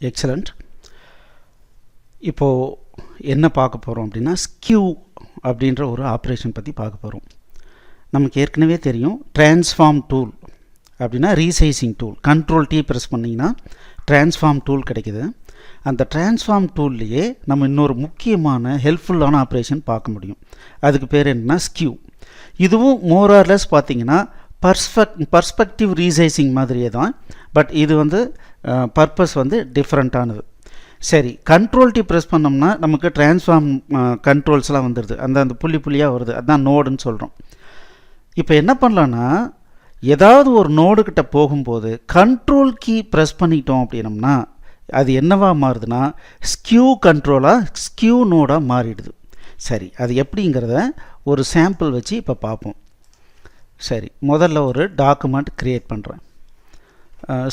Excellent. இப்போது என்ன பார்க்க போகிறோம் அப்படின்னா ஸ்கியூ அப்படின்ற ஒரு ஆப்ரேஷன் பற்றி பார்க்க போகிறோம். நமக்கு ஏற்கனவே தெரியும் ட்ரான்ஸ்ஃபார்ம் டூல் அப்படின்னா resizing tool. Control T press பண்ணிங்கன்னா ட்ரான்ஸ்ஃபார்ம் டூல் கிடைக்குது. அந்த ட்ரான்ஸ்ஃபார்ம் டூல்லையே நம்ம இன்னொரு முக்கியமான ஹெல்ப்ஃபுல்லான ஆப்ரேஷன் பார்க்க முடியும். அதுக்கு பேர் என்னன்னா ஸ்கியூ. இதுவும் மோரார்லெஸ் பார்த்தீங்கன்னா பர்ஸ்பெக்டிவ் ரீசைசிங் மாதிரியே தான். பட் இது பர்பஸ் டிஃப்ரெண்ட்டானது. சரி, கண்ட்ரோல் T ப்ரெஸ் பண்ணோம்னா நமக்கு ட்ரான்ஸ்ஃபார்ம் கண்ட்ரோல்ஸ்லாம் வந்துடுது. அந்த புள்ளி புள்ளியாக வருது, அதுதான் நோடுன்னு சொல்கிறோம். இப்போ என்ன பண்ணலான்னா, ஏதாவது ஒரு நோடுக்கிட்ட போகும்போது கண்ட்ரோல் கீ ப்ரெஸ் பண்ணிட்டோம் அப்படின்னம்னா அது என்னவாக மாறுதுன்னா ஸ்கியூ கண்ட்ரோலாக ஸ்கியூ நோடாக மாறிடுது. சரி, அது எப்படிங்கிறத ஒரு சாம்பிள் வச்சு இப்போ பார்ப்போம். சரி, முதல்ல ஒரு டாக்குமெண்ட் க்ரியேட் பண்ணுறேன்.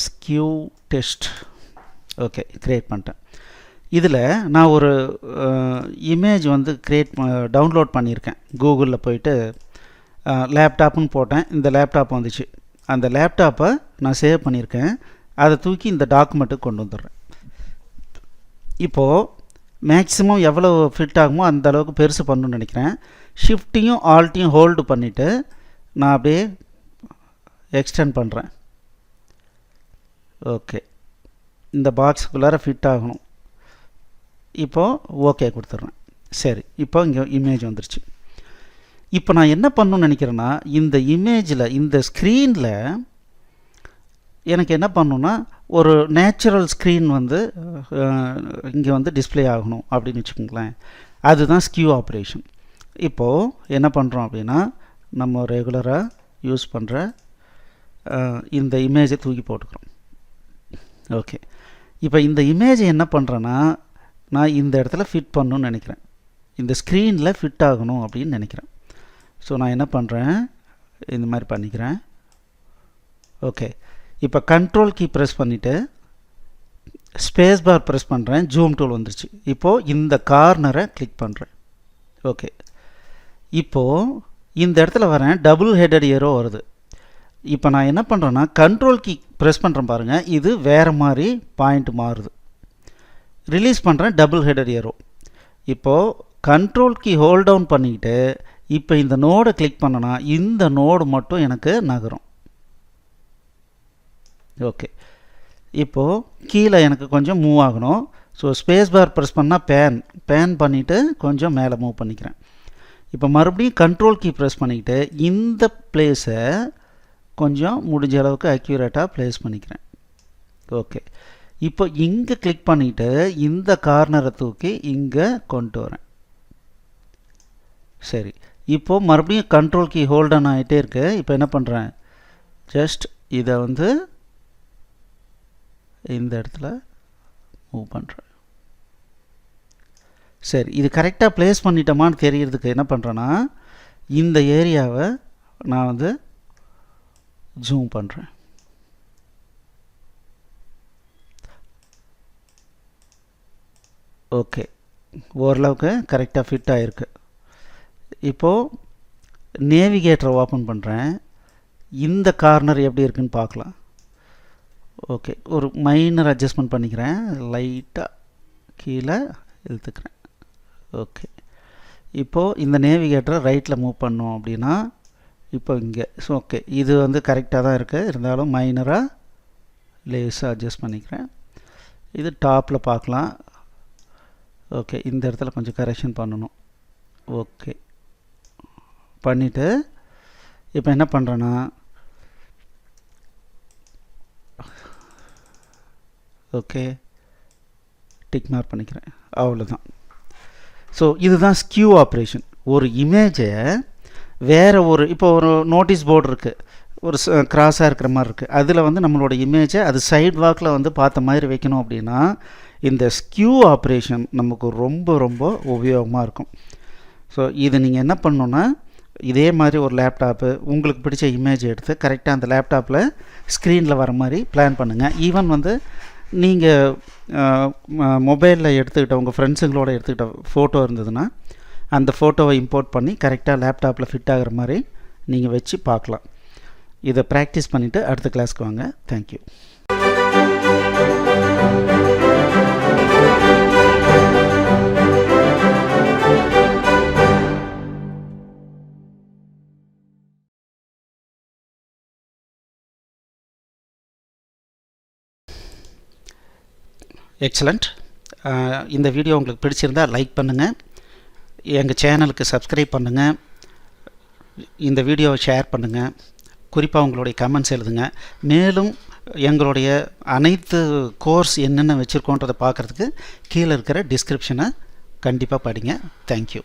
Skew test. ஓகே, க்ரியேட் பண்ணிட்டேன். இதில் நான் ஒரு இமேஜ் டவுன்லோட் பண்ணியிருக்கேன். கூகுளில் போயிட்டு லேப்டாப்னு போட்டேன். இந்த லேப்டாப் வந்துச்சு. அந்த லேப்டாப்பை நான் சேவ் பண்ணியிருக்கேன். அதை தூக்கி இந்த டாக்குமெண்ட்டுக்கு கொண்டு வந்துடுறேன். இப்போது மேக்ஸிமம் எவ்வளோ ஃபிட் ஆகுமோ அந்த அளவுக்கு பெருசு பண்ணணும்னு நினைக்கிறேன். ஷிஃப்ட்டையும் ஆல்ட்டையும் ஹோல்டு பண்ணிவிட்டு நான் அப்படியே எக்ஸ்டெண்ட் பண்ணுறேன். ஓகே, இந்த பாக்ஸுக்குள்ளார ஃபிட் ஆகணும். இப்போது ஓகே கொடுத்துட்றேன். சரி, இப்போ இங்கே இமேஜ் வந்துருச்சு. இப்போ நான் என்ன பண்ணணும்னு நினைக்கிறேன்னா, இந்த இமேஜில் இந்த ஸ்க்ரீனில் எனக்கு என்ன பண்ணணுன்னா ஒரு நேச்சுரல் ஸ்க்ரீன் இங்கே டிஸ்பிளே ஆகணும் அப்படின்னு வச்சுக்கோங்களேன். அதுதான் ஸ்கியூ ஆப்ரேஷன். இப்போது என்ன பண்ணுறோம் அப்படின்னா, நம்ம ரெகுலராக யூஸ் பண்ணுற இந்த இமேஜை தூக்கி போட்டுக்கிறோம். ஓகே, இப்போ இந்த இமேஜை என்ன பண்ணுறேன்னா, நான் இந்த இடத்துல ஃபிட் பண்ணணும்னு நினைக்கிறேன். இந்த ஸ்க்ரீனில் ஃபிட் ஆகணும் அப்படின்னு நினைக்கிறேன். ஸோ நான் என்ன பண்ணுறேன், இந்த மாதிரி பண்ணிக்கிறேன். ஓகே, இப்போ கண்ட்ரோல் கீ ப்ரெஸ் பண்ணிவிட்டு ஸ்பேஸ் பார் ப்ரெஸ் பண்ணுறேன். ஜூம் டூல் வந்துருச்சு. இப்போது இந்த கார்னரை கிளிக் பண்ணுறேன். ஓகே, இப்போது இந்த இடத்துல வரேன், டபுள் ஹெடட் ஏரோ வருது. இப்போ நான் என்ன பண்ணுறேன்னா கண்ட்ரோல் கீ ப்ரெஸ் பண்ணுறேன் பாருங்கள், இது வேறு மாதிரி பாயிண்ட் மாறுது. ரிலீஸ் பண்ணுறேன், டபுள் ஹெடட் ஏரோ. இப்போது கண்ட்ரோல் கீ ஹோல்ட் டவுன் பண்ணிக்கிட்டு இப்போ இந்த நோடை கிளிக் பண்ணனா இந்த நோடு மட்டும் எனக்கு நகரும். ஓகே, இப்போது கீழே எனக்கு கொஞ்சம் மூவ் ஆகணும். ஸோ ஸ்பேஸ் பார் ப்ரெஸ் பண்ணால் பேன் பண்ணிவிட்டு கொஞ்சம் மேலே மூவ் பண்ணிக்கிறேன். இப்போ மறுபடியும் கண்ட்ரோல் கீ ப்ரெஸ் பண்ணிக்கிட்டு இந்த பிளேஸை கொஞ்சம் முடிஞ்ச அளவுக்கு அக்யூரேட்டாக ப்ளேஸ் பண்ணிக்கிறேன். ஓகே, இப்போ இங்கே கிளிக் பண்ணிவிட்டு இந்த கார்னரை தூக்கி இங்கே கொண்டு வரேன். சரி, இப்போது மறுபடியும் கண்ட்ரோல் கீ ஹோல்ட் ஆன் ஆகிட்டே இருக்கு. இப்போ என்ன பண்ணுறேன், ஜஸ்ட் இதை இந்த இடத்துல மூவ் பண்ணுறேன். சரி, இது கரெக்டாக ப்ளேஸ் பண்ணிட்டோமான்னு தெரியறதுக்கு என்ன பண்ணுறேன்னா இந்த ஏரியாவை நான் ஜூம் பண்ணுறேன். ஓகே, ஓரளவுக்கு கரெக்டாக ஃபிட் ஆகிருக்கு. இப்போது நேவிகேட்டரை ஓப்பன் பண்ணுறேன். இந்த கார்னர் எப்படி இருக்குன்னு பார்க்கலாம். ஓகே, ஒரு மைனர் அட்ஜஸ்ட்மெண்ட் பண்ணிக்கிறேன். லைட்டாக கீழே இழுத்துக்கிறேன். ஓகே, இப்போது இந்த நேவிகேட்டரை ரைட்டில் மூவ் பண்ணோம் அப்படின்னா இப்போ இங்கே. ஸோ ஓகே, இது கரெக்டாக தான் இருக்குது. இருந்தாலும் மைனராக லேஸாக அட்ஜஸ்ட் பண்ணிக்கிறேன். இது டாப்பில் பார்க்கலாம். ஓகே, இந்த இடத்துல கொஞ்சம் கரெக்ஷன் பண்ணணும். ஓகே, பண்ணிவிட்டு இப்போ என்ன பண்ணுறேன்னா ஓகே டிக் மார்க் பண்ணிக்கிறேன். அவ்வளோதான். ஸோ இதுதான் ஸ்கியூ ஆப்ரேஷன். ஒரு இமேஜை வேறு இப்போ ஒரு நோட்டீஸ் போர்டு இருக்குது, ஒரு கிராஸாக இருக்கிற மாதிரி இருக்குது. அதில் நம்மளோட இமேஜை அது சைட் வாக்கில் பார்த்த மாதிரி வைக்கணும் அப்படின்னா இந்த ஸ்கியூ ஆப்ரேஷன் நமக்கு ரொம்ப ரொம்ப உபயோகமாக இருக்கும். ஸோ இது நீங்கள் என்ன பண்ணணுன்னா இதே மாதிரி ஒரு லேப்டாப்பு உங்களுக்கு பிடிச்ச இமேஜ் எடுத்து கரெக்டாக அந்த லேப்டாப்பில் ஸ்க்ரீனில் வர மாதிரி பிளான் பண்ணுங்கள். ஈவன் நீங்கள் மொபைலில் எடுத்துக்கிட்ட உங்கள் ஃப்ரெண்ட்ஸுங்களோட எடுத்துக்கிட்ட ஃபோட்டோ இருந்ததுன்னா அந்த ஃபோட்டோவை இம்போர்ட் பண்ணி கரெக்டாக லேப்டாப்பில் ஃபிட் ஆகிற மாதிரி நீங்கள் வச்சு பார்க்கலாம். இதை ப்ராக்டிஸ் பண்ணிவிட்டு அடுத்த கிளாஸ்க்கு வாங்க. தேங்க்யூ. எக்ஸலண்ட். இந்த வீடியோ உங்களுக்கு பிடிச்சிருந்தால் லைக் பண்ணுங்கள், எங்கள் சேனலுக்கு சப்ஸ்கிரைப் பண்ணுங்கள், இந்த வீடியோவை ஷேர் பண்ணுங்கள், குறிப்பாக உங்களுடைய கமெண்ட்ஸ் எழுதுங்க. மேலும் எங்களுடைய அனைத்து கோர்ஸ் என்னென்ன வச்சுருக்கோன்றதை பார்க்குறதுக்கு கீழே இருக்கிற டிஸ்கிரிப்ஷனை கண்டிப்பாக படிங்க. தேங்க்யூ.